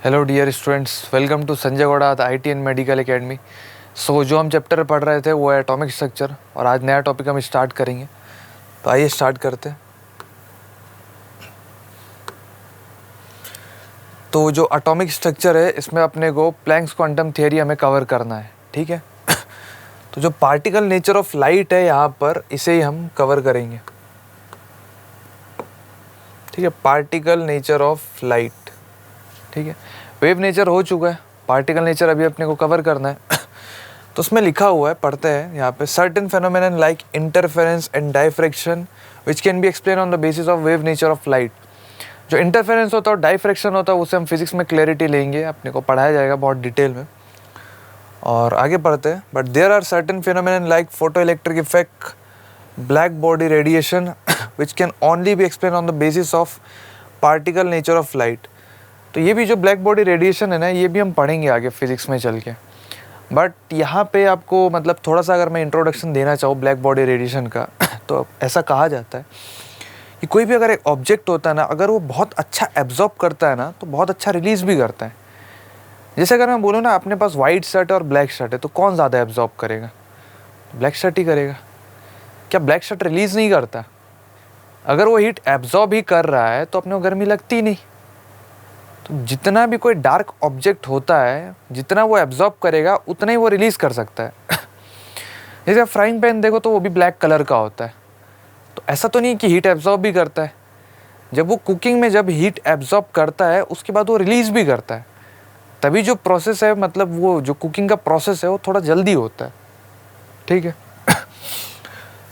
Hello dear students, welcome to Sanjay Gowda IT and medical academy. जो हम chapter पढ़ रहे थे वो है एटॉमिक स्ट्रक्चर, और आज नया टॉपिक हम स्टार्ट करेंगे। तो आइए स्टार्ट करते हैं। तो जो एटॉमिक स्ट्रक्चर है इसमें अपने को प्लैंक्स क्वांटम थियरी हमें कवर करना है, ठीक है। तो जो पार्टिकल नेचर ऑफ लाइट है यहाँ पर, इसे ही हम कवर करेंगे, ठीक है। पार्टिकल नेचर ऑफ लाइट, ठीक है। वेव नेचर हो चुका है, पार्टिकल नेचर अभी अपने को कवर करना है। तो उसमें लिखा हुआ है, पढ़ते हैं यहाँ पे, certain phenomenon like interference and diffraction which can be explain on the basis of wave nature of light. जो इंटरफेरेंस होता है और डाइफ्रैक्शन होता है उसे हम फिजिक्स में क्लैरिटी लेंगे, अपने को पढ़ाया जाएगा बहुत डिटेल में। और आगे पढ़ते हैं। But there are certain phenomenon like photoelectric effect, black body radiation which can only be explain on the basis of particle nature of light. तो ये भी जो ब्लैक बॉडी रेडिएशन है ना, ये भी हम पढ़ेंगे आगे फिजिक्स में चल के। बट यहाँ पे आपको मतलब थोड़ा सा अगर मैं इंट्रोडक्शन देना चाहूँ ब्लैक बॉडी रेडिएशन का, तो ऐसा कहा जाता है कि कोई भी अगर एक ऑब्जेक्ट होता है ना, अगर वो बहुत अच्छा एब्जॉर्ब करता है ना, तो बहुत अच्छा रिलीज़ भी करता है। जैसे अगर मैं बोलूँ ना, अपने पास वाइट शर्ट और ब्लैक शर्ट है, तो कौन ज़्यादा एब्जॉर्ब करेगा? ब्लैक शर्ट ही करेगा। क्या ब्लैक शर्ट रिलीज़ नहीं करता? अगर वो हीट एब्जॉर्ब ही कर रहा है तो अपने को गर्मी लगती नहीं। तो जितना भी कोई डार्क ऑब्जेक्ट होता है, जितना वो एब्जॉर्ब करेगा उतना ही वो रिलीज़ कर सकता है। जैसे फ्राइंग पैन देखो तो वो भी ब्लैक कलर का होता है, तो ऐसा तो नहीं कि हीट एब्जॉर्ब भी करता है। जब वो कुकिंग में जब हीट एब्जॉर्ब करता है उसके बाद वो रिलीज़ भी करता है, तभी जो प्रोसेस है, मतलब वो जो कुकिंग का प्रोसेस है वो थोड़ा जल्दी होता है, ठीक है।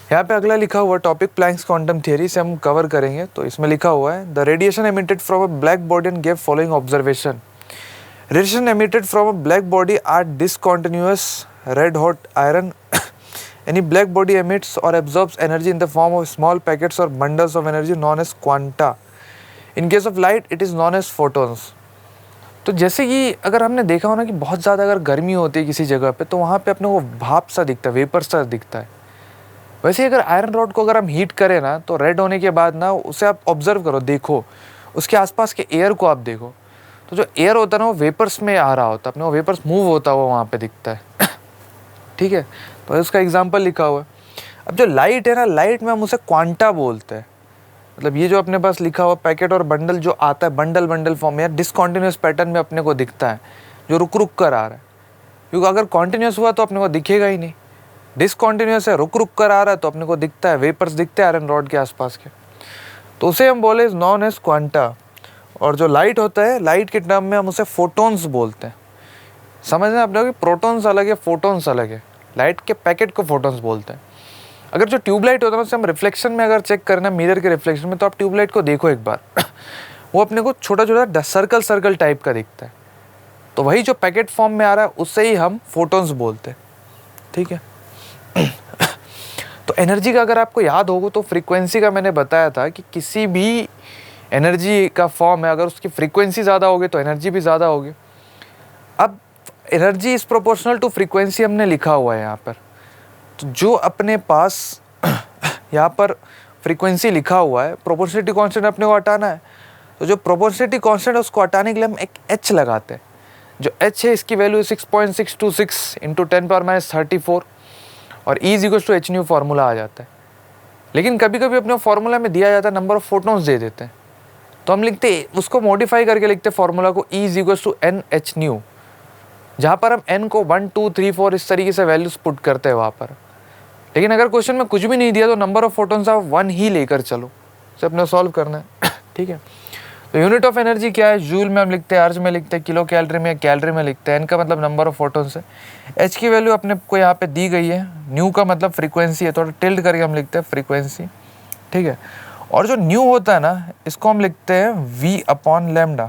यहाँ पे अगला लिखा हुआ टॉपिक प्लैंक्स क्वांटम थियरी से हम कवर करेंगे। तो इसमें लिखा हुआ है, the radiation emitted from a black body and gave following observation. Radiation emitted from a black body are discontinuous red hot iron. Any black body emits or absorbs energy in the form of small packets or bundles of energy known as quanta. In case of light, it is known as photons. तो जैसे कि अगर हमने देखा हो ना कि बहुत ज़्यादा अगर गर्मी होती है किसी जगह पे, तो वहाँ पे अपने को भाप सा दिखता है, वेपर सा दिखता है। वैसे ही अगर आयरन रॉड को अगर हम हीट करें ना, तो रेड होने के बाद ना उसे आप ऑब्जर्व करो, देखो उसके आसपास के एयर को आप देखो, तो जो एयर होता है ना वो वेपर्स में आ रहा होता है, अपने वो वेपर्स मूव होता हुआ वहाँ पे दिखता है। ठीक है, तो उसका एग्जांपल लिखा हुआ है। अब जो लाइट है ना, लाइट में हम उसे क्वांटा बोलते हैं। मतलब ये जो अपने पास लिखा हुआ पैकेट और बंडल जो आता है, बंडल बंडल फॉर्म या डिसकंटिन्यूअस पैटर्न में अपने को दिखता है, जो रुक रुक कर आ रहा है। क्योंकि अगर कॉन्टिन्यूस हुआ तो अपने को दिखेगा ही नहीं, डिसकंटिन्यूअस है, रुक रुक कर आ रहा है, तो अपने को दिखता है, वेपर्स दिखते हैं आयरन रॉड के आसपास के, तो उसे हम बोले नॉन एज क्वांटा। और जो लाइट होता है, लाइट के टर्म में हम उसे फोटोन्स बोलते हैं। समझना अपने को, प्रोटॉन्स अलग है, फोटोन्स अलग है। लाइट के पैकेट को फोटोन्स बोलते हैं। अगर जो ट्यूबलाइट होता है उसे हम रिफ्लेक्शन में अगर चेक करना, मिरर के रिफ्लेक्शन में, तो आप ट्यूबलाइट को देखो एक बार। वो अपने को छोटा छोटा सर्कल सर्कल टाइप का दिखता है, तो वही जो पैकेट फॉर्म में आ रहा है उससे ही हम फोटोन्स बोलते हैं, ठीक है। तो एनर्जी का अगर आपको याद होगा तो फ्रीक्वेंसी का मैंने बताया था कि किसी भी एनर्जी का फॉर्म है, अगर उसकी फ्रीक्वेंसी ज़्यादा होगी तो एनर्जी भी ज़्यादा होगी। अब energy is proportional to frequency हमने लिखा हुआ है यहाँ पर। तो जो अपने पास यहाँ पर फ्रीक्वेंसी लिखा हुआ है, प्रोपोर्शनलिटी कांस्टेंट अपने को हटाना है, तो जो प्रोपोर्शनलिटी कांस्टेंट है उसको हटाने के लिए हम एक h लगाते हैं। जो h है इसकी वैल्यू 6.626 इंटू 10⁻34, और E equals to H new formula आ जाता है। लेकिन कभी कभी अपने फार्मूला में दिया जाता है नंबर ऑफ फोटोन्स दे देते हैं, तो हम लिखते उसको मॉडिफाई करके लिखते फार्मूला को E equals to n h nu, जहाँ पर हम n को 1 2 3 4 इस तरीके से वैल्यूज पुट करते हैं वहाँ पर। लेकिन अगर क्वेश्चन में कुछ भी नहीं दिया तो नंबर ऑफ फोटोन्स आप 1 ही लेकर चलो, इसे अपने सॉल्व करना है। ठीक है, तो यूनिट ऑफ एनर्जी क्या है? जूल में हम लिखते हैं, अर्ज में लिखते हैं, किलो कैलोरी में, कैलोरी में लिखते हैं। n का मतलब नंबर ऑफ फोटोन्स है, h की वैल्यू अपने को यहाँ पे दी गई है, न्यू का मतलब फ्रीक्वेंसी है, थोड़ा टिल्ड करके हम लिखते हैं फ्रीक्वेंसी, ठीक है। और जो न्यू होता है ना, इसको हम लिखते हैं v/λ।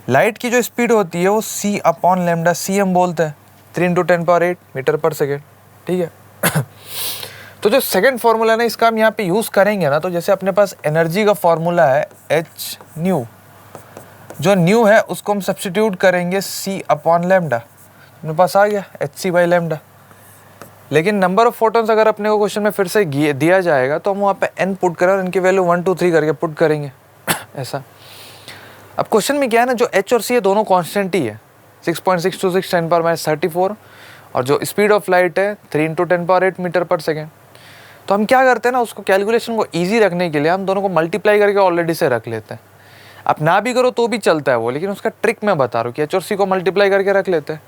लाइट की जो स्पीड होती है वो c/λ, c हम बोलते हैं 3 × 10⁸ मीटर पर सेकेंड, ठीक है। तो जो सेकंड फार्मूला है ना, इसका हम यहाँ पे यूज़ करेंगे ना, तो जैसे अपने पास एनर्जी का फार्मूला है h न्यू, जो न्यू है उसको हम सब्स्टिट्यूट करेंगे c/λ, अपने पास आ गया hc/λ। लेकिन नंबर ऑफ फोटोन्स अगर अपने को क्वेश्चन में फिर से दिया जाएगा तो हम वहाँ पे n पुट करें और इनकी वैल्यू 1 2 3 करके पुट करेंगे। ऐसा अब क्वेश्चन में क्या है ना, जो h और c है दोनों कांस्टेंट ही है, 6.626 10⁻34 और जो स्पीड ऑफ लाइट है 3 × 10⁸ मीटर पर सेकेंड। तो हम क्या करते हैं ना, उसको कैलकुलेशन को ईजी रखने के लिए हम दोनों को मल्टीप्लाई करके ऑलरेडी से रख लेते हैं। आप ना भी करो तो भी चलता है वो, लेकिन उसका ट्रिक मैं बता रहा हूँ कि h और c को मल्टीप्लाई करके रख लेते हैं।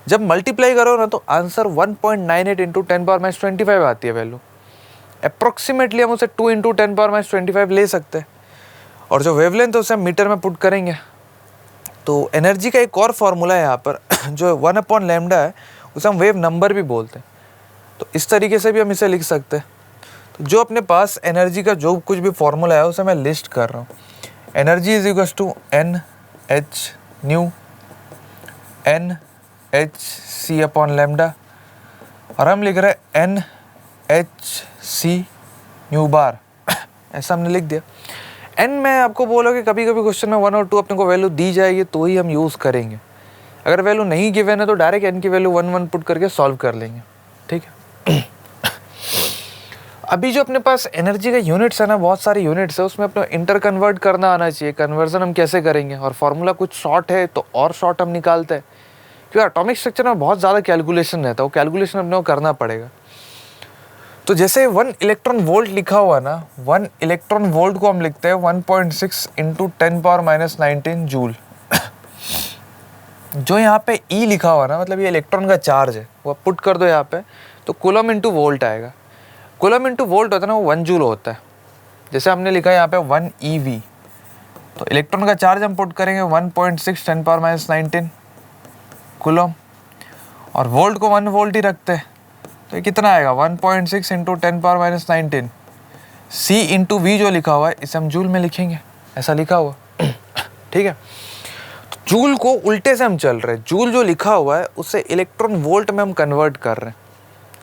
जब मल्टीप्लाई करो ना तो आंसर 1.98 × 10⁻25 आती है वैल्यू। अप्रॉक्सीमेटली हम उसे 2 × 10⁻25 ले सकते हैं। और जो वेवलेंथ है उसे हम मीटर में पुट करेंगे। तो एनर्जी का एक और फॉर्मूला है यहाँ पर जो 1/λ है, उसे हम वेव नंबर भी बोलते हैं। तो इस तरीके से भी हम इसे लिख सकते हैं। तो जो अपने पास एनर्जी का जो कुछ भी फॉर्मूला है उसे मैं लिस्ट कर रहा हूँ। Energy is equals to Nhν NhC/λ, और हम लिख रहे हैं NhCν बार ऐसा हमने लिख दिया। n में आपको बोलो कि कभी कभी क्वेश्चन में 1 और 2 अपने को वैल्यू दी जाएगी तो ही हम यूज़ करेंगे। अगर वैल्यू नहीं गिवन है तो डायरेक्ट n की वैल्यू 1 पुट करके सॉल्व कर लेंगे, ठीक है। अभी जो अपने पास एनर्जी का यूनिट्स है ना, बहुत सारे यूनिट्स है, उसमें अपने इंटर कन्वर्ट करना आना चाहिए। कन्वर्जन हम कैसे करेंगे, और फार्मूला कुछ शॉर्ट है तो और शॉर्ट हम निकालते हैं, क्योंकि एटॉमिक स्ट्रक्चर में बहुत ज़्यादा कैलकुलेशन रहता है, वो कैलकुलेशन अपने को करना पड़ेगा। तो जैसे 1 इलेक्ट्रॉन वोल्ट लिखा हुआ ना, 1 इलेक्ट्रॉन वोल्ट को हम लिखते हैं 1.6 × 10⁻19 जूल। जो यहाँ पे E लिखा हुआ ना, मतलब ये इलेक्ट्रॉन का चार्ज है, वो पुट कर दो यहाँ पे तो कूलम इंटू वोल्ट आएगा। कूलम इंटू वोल्ट होता है ना, वो 1 जूल होता है। जैसे हमने लिखा है यहाँ पे 1 eV, तो इलेक्ट्रॉन का चार्ज हम पुट करेंगे 1.6 × 10⁻19 कूलम, और वोल्ट को 1 वोल्ट ही रखते हैं। तो ये कितना आएगा 1.6 × 10⁻19 C × V जो लिखा हुआ है इसे हम जूल में लिखेंगे, ऐसा लिखा हुआ ठीक है। तो जूल को उल्टे से हम चल रहे हैं, जूल जो लिखा हुआ है उसे इलेक्ट्रॉन वोल्ट में हम कन्वर्ट कर रहे हैं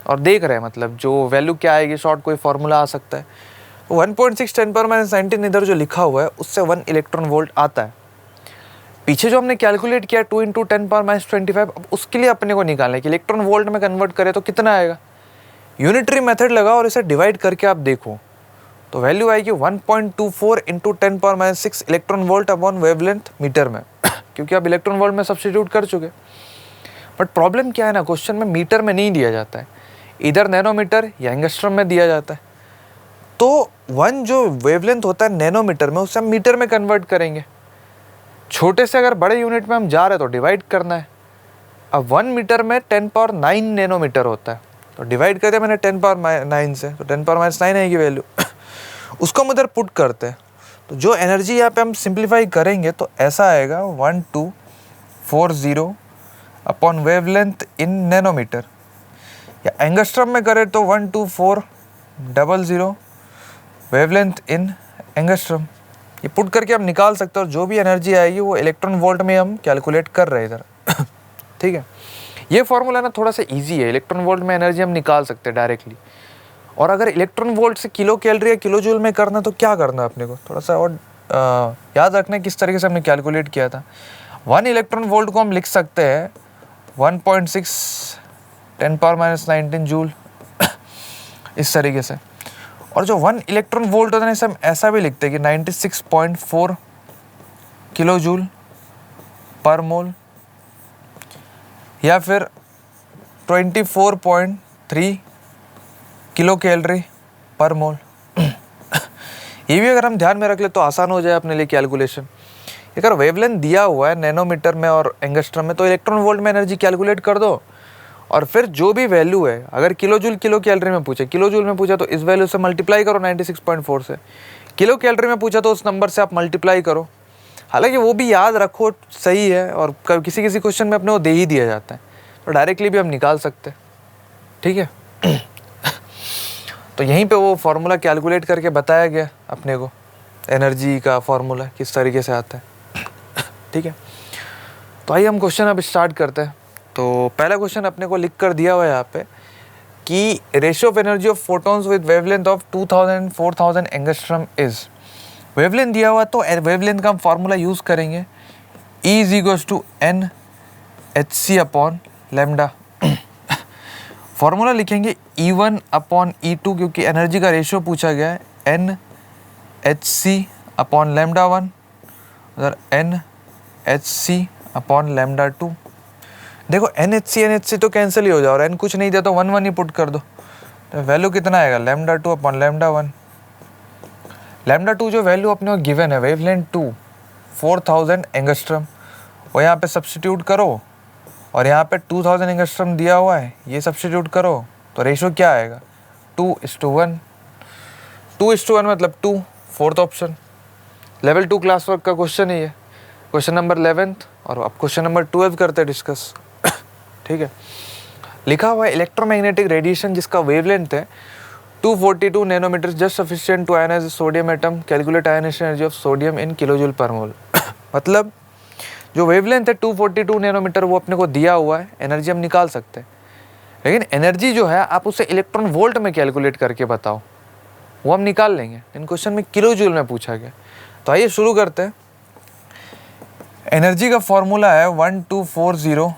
और देख रहे हैं मतलब जो वैल्यू क्या आएगी, शॉर्ट कोई फार्मूला आ सकता है। 1.6 × 10⁻19 इधर जो लिखा हुआ है उससे 1 इलेक्ट्रॉन वोल्ट आता है। पीछे जो हमने कैलकुलेट किया 2 × 10⁻25, अब उसके लिए अपने को निकालना है कि इलेक्ट्रॉन वोल्ट में कन्वर्ट करें तो कितना आएगा। यूनिटरी मेथड लगा और इसे डिवाइड करके आप देखो तो वैल्यू आएगी 1.24 × 10⁻6 electron volt upon wavelength metre में क्योंकि आप इलेक्ट्रॉन वोल्ट में सब्स्टिट्यूट कर चुके। बट प्रॉब्लम क्या है ना, क्वेश्चन में मीटर में नहीं दिया जाता है, इधर नैनोमीटर या एंगस्ट्रम में दिया जाता है। तो 1 जो वेवलेंथ होता है नैनोमीटर में उसे हम मीटर में कन्वर्ट करेंगे। छोटे से अगर बड़े यूनिट में हम जा रहे हैं तो डिवाइड करना है। अब 1 मीटर में 10⁻9 नैनोमीटर होता है, तो डिवाइड करते हैं मैंने 10⁻9 से, तो 10⁻9 है की वैल्यू उसको हम उधर पुट करते हैं। तो जो एनर्जी यहाँ पे हम सिंप्लीफाई करेंगे तो ऐसा आएगा 1240 अपॉन वेवलेंथ इन नैनोमीटर, या एंगस्ट्रम में करें तो 12400 वेवलेंथ इन एंगस्ट्रम। ये पुट करके हम निकाल सकते हैं और जो भी एनर्जी आएगी वो इलेक्ट्रॉन वोल्ट में हम कैलकुलेट कर रहे हैं इधर ठीक है। ये फॉर्मूला ना थोड़ा सा इजी है, इलेक्ट्रॉन वोल्ट में एनर्जी हम निकाल सकते हैं डायरेक्टली। और अगर इलेक्ट्रॉन वोल्ट से किलो कैलोरी या किलो जूल में करना तो क्या करना है अपने को, थोड़ा सा और याद रखना है किस तरीके से हमने कैलकुलेट किया था। 1 इलेक्ट्रॉन वोल्ट को हम लिख सकते हैं 1.6 10⁻19 जूल इस तरीके से। और जो 1 इलेक्ट्रॉन वोल्ट होता है इसे हम ऐसा भी लिखते हैं कि 96.4 किलो जूल पर मोल, या फिर 24.3 किलो कैलोरी पर मोल। ये भी अगर हम ध्यान में रख ले तो आसान हो जाए अपने लिए कैलकुलेशन। अगर वेवलेंथ दिया हुआ है नैनोमीटर में और एंगस्ट्रम में तो इलेक्ट्रॉन वोल्ट में एनर्जी कैलकुलेट कर दो, और फिर जो भी वैल्यू है, अगर किलो जूल किलो कैलोरी में पूछे, किलो जूल में पूछा तो इस वैल्यू से मल्टीप्लाई करो 96.4 से, किलो कैलोरी में पूछा तो उस नंबर से आप मल्टीप्लाई करो। हालांकि वो भी याद रखो सही है, और किसी किसी क्वेश्चन में अपने को दे ही दिया जाता है तो डायरेक्टली भी हम निकाल सकते हैं, ठीक है। तो यहीं पे वो फार्मूला कैलकुलेट करके बताया गया अपने को, एनर्जी का फार्मूला किस तरीके से आता है ठीक है। तो आइए हम क्वेश्चन अब स्टार्ट करते हैं। तो पहला क्वेश्चन अपने को लिख कर दिया हुआ है यहाँ पे कि ratio of energy of photons with wavelength of 2000 4000 angstrom is. Wavelength दिया हुआ तो वेवलेंथ का हम फार्मूला यूज़ करेंगे, E = NhC/λ। फार्मूला लिखेंगे E1/E2 क्योंकि एनर्जी का रेशियो पूछा गया है, NhC/λ1, अगर NHC अपॉन लैम्डा 2, देखो NHC तो कैंसिल ही हो जाओ और n कुछ नहीं दिया तो 1 1 ही पुट कर दो, तो वैल्यू कितना आएगा लैम्डा 2 अपॉन लैम्डा 1। लैम्डा 2 जो वैल्यू अपने को गिवन है वेवलेंथ 2 4000 एंगस्ट्रम, वो यहाँ पे सब्स्टिट्यूट करो और यहाँ पे 2000 एंगस्ट्रम दिया हुआ है, ये सब्स्टिट्यूट करो तो रेशो क्या आएगा 2:1। 2:1 मतलब 2, fourth option. Level 2 class work का क्वेश्चन ही है, क्वेश्चन नंबर 11th, और अब क्वेश्चन नंबर 12 करते हैं डिस्कस। ठीक है, लिखा हुआ है इलेक्ट्रोमैग्नेटिक रेडिएशन जिसका वेवलेंथ है 242 nanometre just sufficient to ionise sodium atom, calculate ionisation energy of sodium in kilojoule per mole. मतलब जो वेवलेंथ है 242 नैनोमीटर वो अपने को दिया हुआ है, एनर्जी हम निकाल सकते हैं, लेकिन एनर्जी जो है आप उसे इलेक्ट्रॉन वोल्ट में कैलकुलेट करके बताओ, वो हम निकाल लेंगे। इन क्वेश्चन में किलो जूल में पूछा गया। तो आइए शुरू करते हैं। एनर्जी का फॉर्मूला है 1240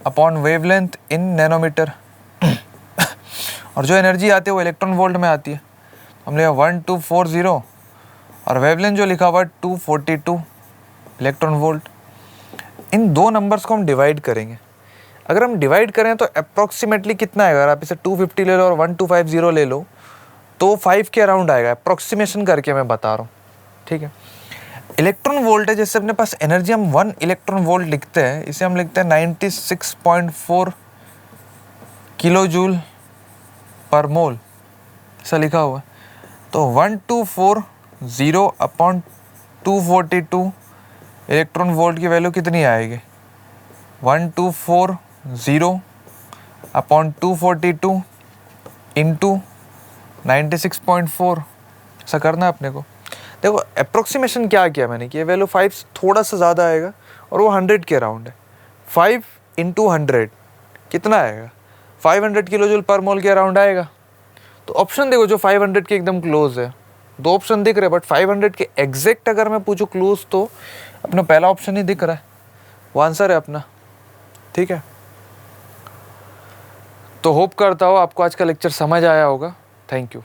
अपॉन वेवलेंथ इन नैनोमीटर, और जो एनर्जी आती है वो इलेक्ट्रॉन वोल्ट में आती है। हम लिया 1240 और वेवलेंथ जो लिखा हुआ है 242 इलेक्ट्रॉन वोल्ट। इन दो नंबर्स को हम डिवाइड करेंगे। अगर हम डिवाइड करें तो अप्रॉक्सीमेटली कितना आएगा, अगर आप इसे 250 ले लो और 1250 ले लो तो 5 के अराउंड आएगा, अप्रॉक्सीमेशन करके मैं बता रहा हूँ। ठीक है, इलेक्ट्रॉन वोल्ट है, जैसे अपने पास एनर्जी हम 1 इलेक्ट्रॉन वोल्ट लिखते हैं, इसे हम लिखते हैं 96.4 किलो जूल पर मोल, ऐसा लिखा हुआ है। तो 1240 अपॉन 242 इलेक्ट्रॉन वोल्ट की वैल्यू कितनी आएगी 1240 अपॉन 242 इंटू 96.4, ऐसा करना है अपने को। देखो अप्रोक्सीमेशन क्या किया मैंने कि ये वैल्यू 5 थोड़ा सा ज़्यादा आएगा और वो 100 के अराउंड है। 5 इंटू 100 कितना आएगा 500 किलो जूल पर मोल के अराउंड आएगा। तो ऑप्शन देखो जो 500 के एकदम क्लोज है, दो ऑप्शन दिख रहे हैं, बट 500 के एग्जैक्ट अगर मैं पूछूं क्लोज तो अपना पहला ऑप्शन ही दिख रहा है, वो आंसर है अपना। ठीक है, तो होप करता हूँ आपको आज का लेक्चर समझ आया होगा। Thank you.